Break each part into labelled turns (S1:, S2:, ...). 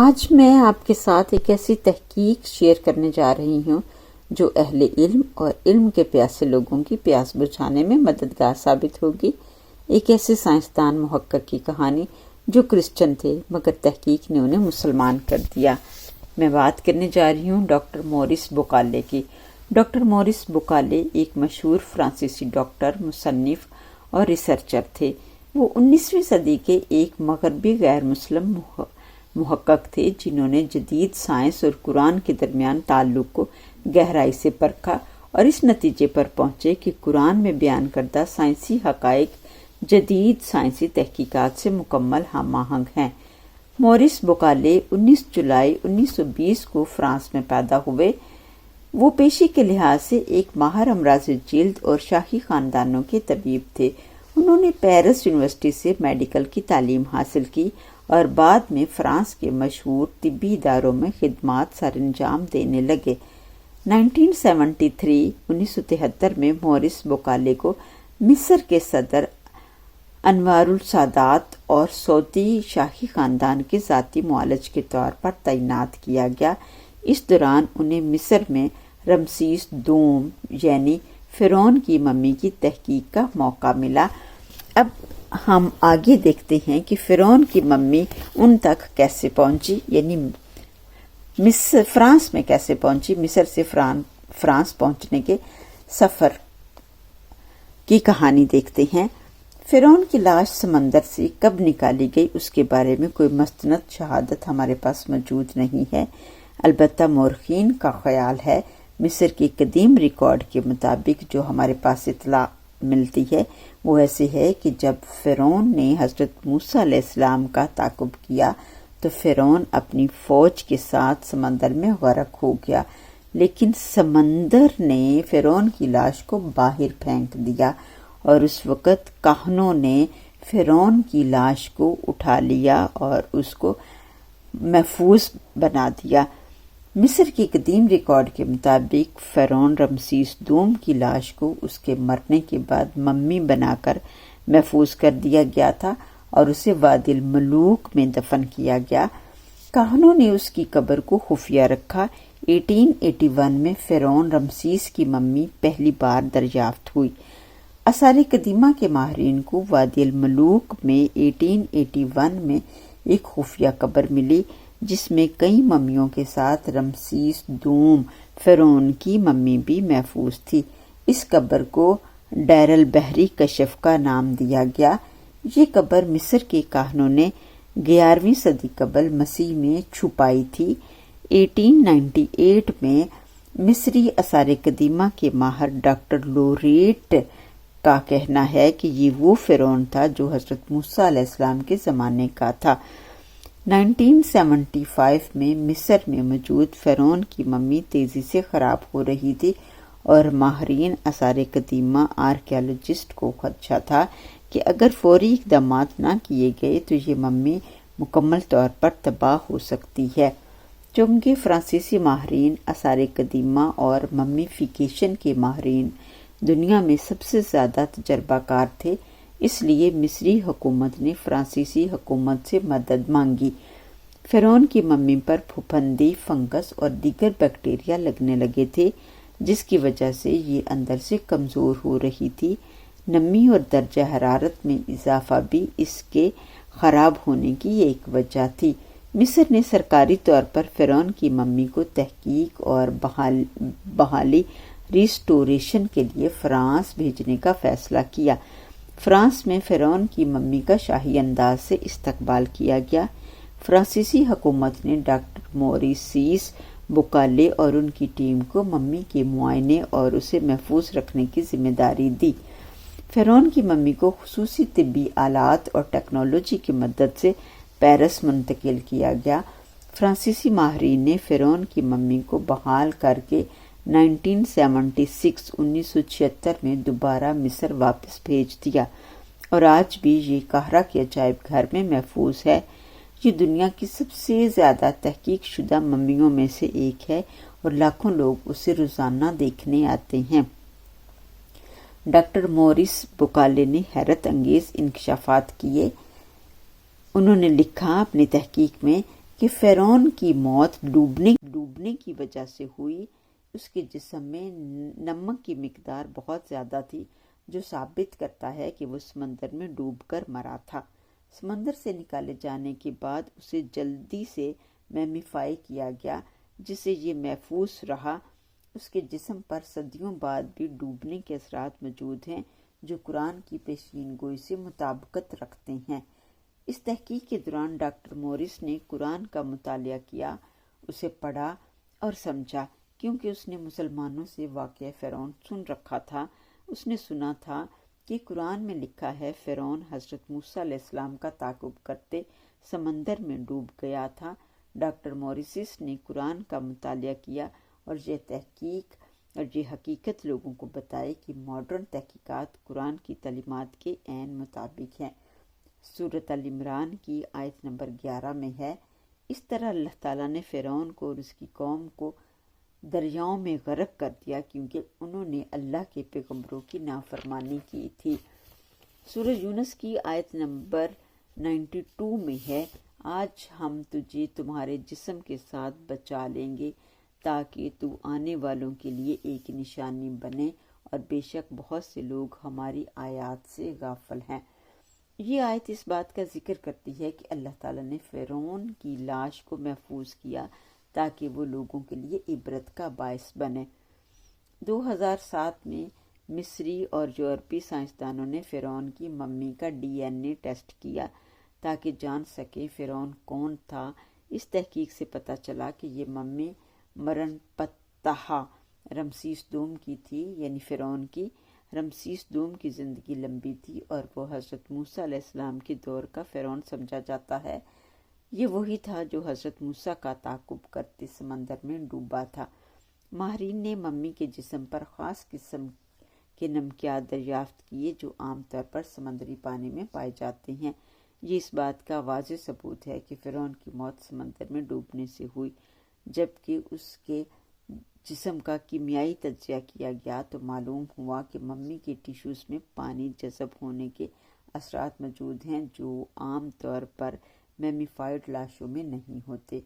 S1: آج میں آپ کے ساتھ ایک ایسی تحقیق شیئر کرنے جا رہی ہوں جو اہل علم اور علم کے پیاسے لوگوں کی پیاس بجھانے میں مددگار ثابت ہوگی۔ ایک ایسے سائنسدان محقق کی کہانی جو کرسچن تھے مگر تحقیق نے انہیں مسلمان کر دیا۔ میں بات کرنے جا رہی ہوں ڈاکٹر موریس بوکالے کی۔ ڈاکٹر موریس بوکالے ایک مشہور فرانسیسی ڈاکٹر، مصنف اور ریسرچر تھے۔ وہ 19ویں صدی کے ایک مغربی غیر مسلم محقق تھے جنہوں نے جدید سائنس اور قرآن کے درمیان تعلق کو گہرائی سے پرکھا اور اس نتیجے پر پہنچے کہ قرآن میں بیان کردہ سائنسی حقائق جدید سائنسی تحقیقات سے مکمل ہم آہنگ ہیں۔ موریس بوکالے 19 جولائی 1920 کو فرانس میں پیدا ہوئے۔ وہ پیشے کے لحاظ سے ایک ماہر امراض جلد اور شاہی خاندانوں کے طبیب تھے۔ انہوں نے پیرس یونیورسٹی سے میڈیکل کی تعلیم حاصل کی اور بعد میں فرانس کے مشہور طبی اداروں میں خدمات سر انجام دینے لگے۔ 1973 میں موریس بوکالے کو مصر کے صدر انوار السادات اور سعودی شاہی خاندان کے ذاتی معالج کے طور پر تعینات کیا گیا۔ اس دوران انہیں مصر میں رمسیس دوم یعنی فرعون کی ممی کی تحقیق کا موقع ملا۔ اب ہم آگے دیکھتے ہیں کہ فرعون کی ممی ان تک کیسے پہنچی، یعنی فرانس میں کیسے پہنچی۔ مصر سے فرانس پہنچنے کے سفر کی کہانی دیکھتے ہیں۔ فرعون کی لاش سمندر سے کب نکالی گئی اس کے بارے میں کوئی مستند شہادت ہمارے پاس موجود نہیں ہے، البتہ مورخین کا خیال ہے مصر کی قدیم ریکارڈ کے مطابق جو ہمارے پاس اطلاع ملتی ہے وہ ایسے ہے کہ جب فرعون نے حضرت موسیٰ علیہ السلام کا تعاقب کیا تو فرعون اپنی فوج کے ساتھ سمندر میں غرق ہو گیا، لیکن سمندر نے فرعون کی لاش کو باہر پھینک دیا اور اس وقت کاہنوں نے فرعون کی لاش کو اٹھا لیا اور اس کو محفوظ بنا دیا۔ مصر کی قدیم ریکارڈ کے مطابق فرعون رمسیس دوم کی لاش کو اس کے مرنے کے بعد ممی بنا کر محفوظ کر دیا گیا تھا اور اسے وادی الملوک میں دفن کیا گیا۔ کاہنوں نے اس کی قبر کو خفیہ رکھا۔ 1881 میں فرعون رمسیس کی ممی پہلی بار دریافت ہوئی۔ آثار قدیمہ کے ماہرین کو وادی الملوک میں 1881 میں ایک خفیہ قبر ملی جس میں کئی ممیوں کے ساتھ رمسیس دوم فرعون کی ممی بھی محفوظ تھی۔ اس قبر کو ڈیر البحری کشف کا نام دیا گیا۔ یہ قبر مصر کے کاہنوں نے 11ویں صدی قبل مسیح میں چھپائی تھی۔ 1898 میں مصری آثار قدیمہ کے ماہر ڈاکٹر لوریٹ کا کہنا ہے کہ یہ وہ فرعون تھا جو حضرت موسیٰ علیہ السلام کے زمانے کا تھا۔ 1975 میں مصر میں موجود فرعون کی ممی تیزی سے خراب ہو رہی تھی اور ماہرین آثار قدیمہ آرکیالوجسٹ کو خدشہ تھا کہ اگر فوری اقدامات نہ کیے گئے تو یہ ممی مکمل طور پر تباہ ہو سکتی ہے۔ چونکہ فرانسیسی ماہرین آثار قدیمہ اور ممیفیکیشن کے ماہرین دنیا میں سب سے زیادہ تجربہ کار تھے، اس لیے مصری حکومت نے فرانسیسی حکومت سے مدد مانگی۔ فرعون کی ممی پر پھپھندی، فنگس اور دیگر بیکٹیریا لگنے لگے تھے جس کی وجہ سے یہ اندر سے کمزور ہو رہی تھی۔ نمی اور درجہ حرارت میں اضافہ بھی اس کے خراب ہونے کی ایک وجہ تھی۔ مصر نے سرکاری طور پر فرعون کی ممی کو تحقیق اور بحالی ریسٹوریشن کے لیے فرانس بھیجنے کا فیصلہ کیا۔ فرانس میں فرعون کی ممی کا شاہی انداز سے استقبال کیا گیا۔ فرانسیسی حکومت نے ڈاکٹر موریس بوکالے اور ان کی ٹیم کو ممی کے معائنے اور اسے محفوظ رکھنے کی ذمہ داری دی۔ فرعون کی ممی کو خصوصی طبی آلات اور ٹیکنالوجی کی مدد سے پیرس منتقل کیا گیا۔ فرانسیسی ماہرین نے فرعون کی ممی کو بحال کر کے 1976 میں دوبارہ مصر واپس بھیج دیا اور آج بھی یہ قاہرہ کے عجائب گھر میں محفوظ ہے۔ یہ دنیا کی سب سے زیادہ تحقیق شدہ ممیوں میں سے ایک ہے اور لاکھوں لوگ اسے روزانہ دیکھنے آتے ہیں۔ ڈاکٹر موریس بوکالے نے حیرت انگیز انکشافات کیے۔ انہوں نے لکھا اپنی تحقیق میں کہ فرعون کی موت ڈوبنے کی وجہ سے ہوئی۔ اس کے جسم میں نمک کی مقدار بہت زیادہ تھی، جو ثابت کرتا ہے کہ وہ سمندر میں ڈوب کر مرا تھا۔ سمندر سے نکالے جانے کے بعد اسے جلدی سے میمیفائی کیا گیا، جس سے یہ محفوظ رہا۔ اس کے جسم پر صدیوں بعد بھی ڈوبنے کے اثرات موجود ہیں، جو قرآن کی پیشین گوئی سے مطابقت رکھتے ہیں۔ اس تحقیق کے دوران ڈاکٹر مورس نے قرآن کا مطالعہ کیا، اسے پڑھا اور سمجھا، کیونکہ اس نے مسلمانوں سے واقعہ فرعون سن رکھا تھا۔ اس نے سنا تھا کہ قرآن میں لکھا ہے فرعون حضرت موسیٰ علیہ السلام کا تعاقب کرتے سمندر میں ڈوب گیا تھا۔ ڈاکٹر موریسس نے قرآن کا مطالعہ کیا اور یہ تحقیق اور یہ حقیقت لوگوں کو بتائی کہ ماڈرن تحقیقات قرآن کی تعلیمات کے عین مطابق ہیں۔ سورۃ ال عمران کی آیت نمبر 11 میں ہے، اس طرح اللہ تعالیٰ نے فرعون کو اور اس کی قوم کو دریاؤں میں غرق کر دیا، کیونکہ انہوں نے اللہ کے پیغمبروں کی نافرمانی کی تھی۔ سورہ یونس کی آیت نمبر 92 میں ہے، آج ہم تجھے تمہارے جسم کے ساتھ بچا لیں گے تاکہ تو آنے والوں کے لیے ایک نشانی بنے، اور بے شک بہت سے لوگ ہماری آیات سے غافل ہیں۔ یہ آیت اس بات کا ذکر کرتی ہے کہ اللہ تعالیٰ نے فرعون کی لاش کو محفوظ کیا تاکہ وہ لوگوں کے لیے عبرت کا باعث بنے۔ 2007 میں مصری اور یورپی سائنسدانوں نے فرعون کی ممی کا DNA ٹیسٹ کیا تاکہ جان سکیں فرعون کون تھا۔ اس تحقیق سے پتہ چلا کہ یہ ممی مرن پتہ رمسیس دوم کی تھی، یعنی فرعون کی۔ رمسیس دوم کی زندگی لمبی تھی اور وہ حضرت موسیٰ علیہ السلام کے دور کا فرعون سمجھا جاتا ہے۔ یہ وہی تھا جو حضرت موسیٰ کا تعاقب کرتے سمندر میں ڈوبا تھا۔ ماہرین نے ممی کے جسم پر خاص قسم کے نمکیات دریافت کیے جو عام طور پر سمندری پانی میں پائے جاتے ہیں۔ یہ اس بات کا واضح ثبوت ہے کہ فرعون کی موت سمندر میں ڈوبنے سے ہوئی۔ جبکہ اس کے جسم کا کیمیائی تجزیہ کیا گیا تو معلوم ہوا کہ ممی کے ٹیشوز میں پانی جذب ہونے کے اثرات موجود ہیں، جو عام طور پر میمیفائڈ لاشوں میں نہیں ہوتے۔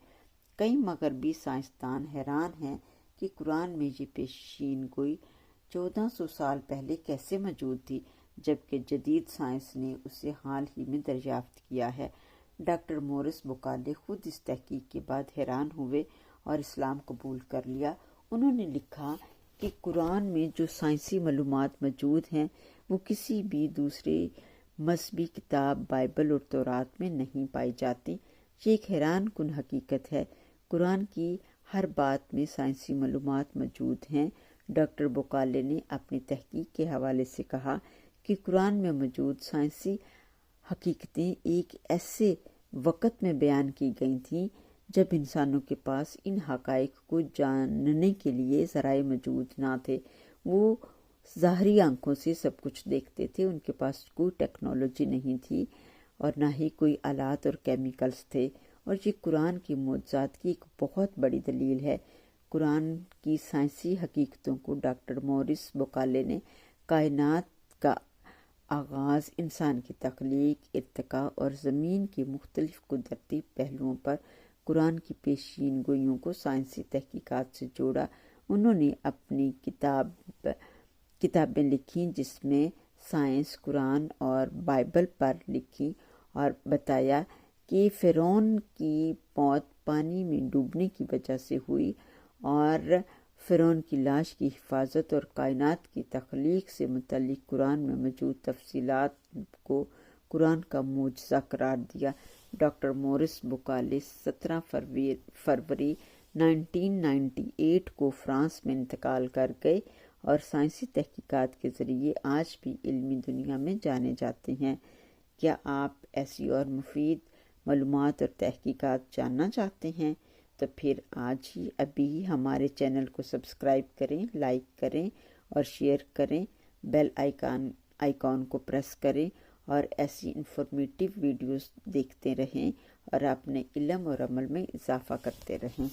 S1: کئی مغربی سائنسدان حیران ہیں کہ قرآن میں یہ پیشین گوئی 1400 سال پہلے کیسے موجود تھی، جبکہ جدید سائنس نے اسے حال ہی میں دریافت کیا ہے۔ ڈاکٹر مورس بکالے خود اس تحقیق کے بعد حیران ہوئے اور اسلام قبول کر لیا۔ انہوں نے لکھا کہ قرآن میں جو سائنسی معلومات موجود ہیں وہ کسی بھی دوسرے مذہبی کتاب بائبل اور تورات میں نہیں پائی جاتی۔ یہ ایک حیران کن حقیقت ہے۔ قرآن کی ہر بات میں سائنسی معلومات موجود ہیں۔ ڈاکٹر بکالے نے اپنی تحقیق کے حوالے سے کہا کہ قرآن میں موجود سائنسی حقیقتیں ایک ایسے وقت میں بیان کی گئی تھیں جب انسانوں کے پاس ان حقائق کو جاننے کے لیے ذرائع موجود نہ تھے۔ وہ ظاہری آنکھوں سے سب کچھ دیکھتے تھے، ان کے پاس کوئی ٹیکنالوجی نہیں تھی اور نہ ہی کوئی آلات اور کیمیکلز تھے، اور یہ قرآن کی معجزات کی ایک بہت بڑی دلیل ہے۔ قرآن کی سائنسی حقیقتوں کو ڈاکٹر مورس بکالے نے کائنات کا آغاز، انسان کی تخلیق، ارتقاء اور زمین کے مختلف قدرتی پہلوؤں پر قرآن کی پیشین گوئیوں کو سائنسی تحقیقات سے جوڑا۔ انہوں نے اپنی کتابیں لکھیں جس میں سائنس، قرآن اور بائبل پر لکھی، اور بتایا کہ فرعون کی موت پانی میں ڈوبنے کی وجہ سے ہوئی، اور فرعون کی لاش کی حفاظت اور کائنات کی تخلیق سے متعلق قرآن میں موجود تفصیلات کو قرآن کا معجزہ قرار دیا۔ ڈاکٹر مورس بکالے 17 فروری 1998 کو فرانس میں انتقال کر گئے اور سائنسی تحقیقات کے ذریعے آج بھی علمی دنیا میں جانے جاتے ہیں۔ کیا آپ ایسی اور مفید معلومات اور تحقیقات جاننا چاہتے ہیں؟ تو پھر آج ہی ابھی ہمارے چینل کو سبسکرائب کریں، لائک کریں اور شیئر کریں، بیل آئیکن کو پریس کریں اور ایسی انفارمیٹیو ویڈیوز دیکھتے رہیں اور اپنے علم اور عمل میں اضافہ کرتے رہیں۔